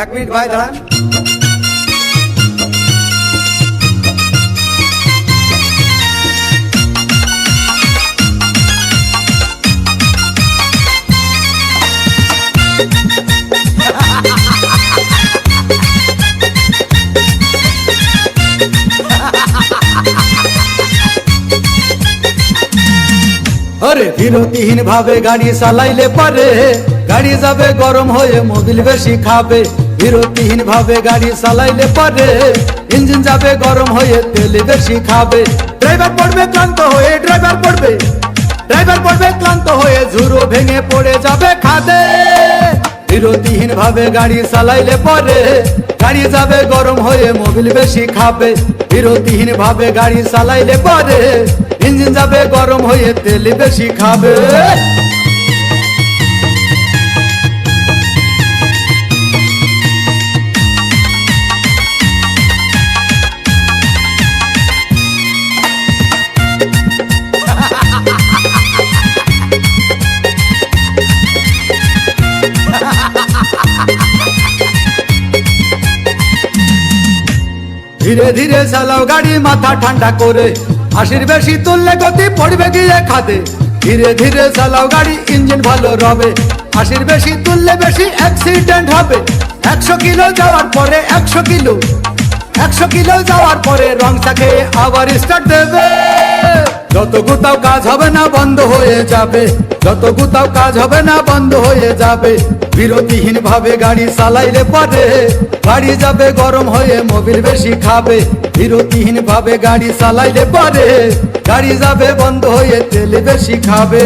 এক মিনিট ভাই দাঁড়ান। अरे বিরতিহীন ভাবে গাড়ি চালাইলে পারে গাড়ি যাবে গরম হয়ে মোবিল বেশি খাবে। বিরতিহীন ভাবে গাড়ি চালাইলে পারে ইঞ্জিন যাবে গরম হয়ে তেল বেশি খাবে। ড্রাইভার পড়বে ক্লান্ত হয়ে ড্রাইভার পড়বে ক্লান্ত হয়ে ঝুরো ভেঙে পড়ে যাবে খাদে। বিরতিহীন ভাবে গাড়ি চালাইলে পারে গাড়ি যাবে গরম হয়ে মোবিল বেশি খাবে। বিরতিহীন ভাবে গাড়ি চালাইলে পারে ইঞ্জিন যাবে গরম হয়ে তেল বেশি খাবে। ধীরে ধীরে চালাও গাড়ি মাথা ঠান্ডা করে, 80 বেশি তুললে গতি পড়বে গিয়ে খাদে। ধীরে ধীরে চালাও গাড়ি ইঞ্জিন ভালো রবে, 80 বেশি তুললে বেশি অ্যাক্সিডেন্ট হবে। 100 কিলো যাওয়ার পরে 100 কিলো যাওয়ার পরে রং চাকে আবার স্টার্ট দেবে। যত গুতাও কাজ হবে না বন্ধ হয়ে যাবে, যত গুতাও কাজ হবে না বন্ধ হয়ে যাবে। বিরতিহীন ভাবে গাড়ি চালাইলে পরে গাড়ি যাবে গরম হয়ে মোবিল বেশি খাবে। বিরতিহীন ভাবে গাড়ি চালাইলে পরে গাড়ি যাবে বন্ধ হয়ে তেল বেশি খাবে।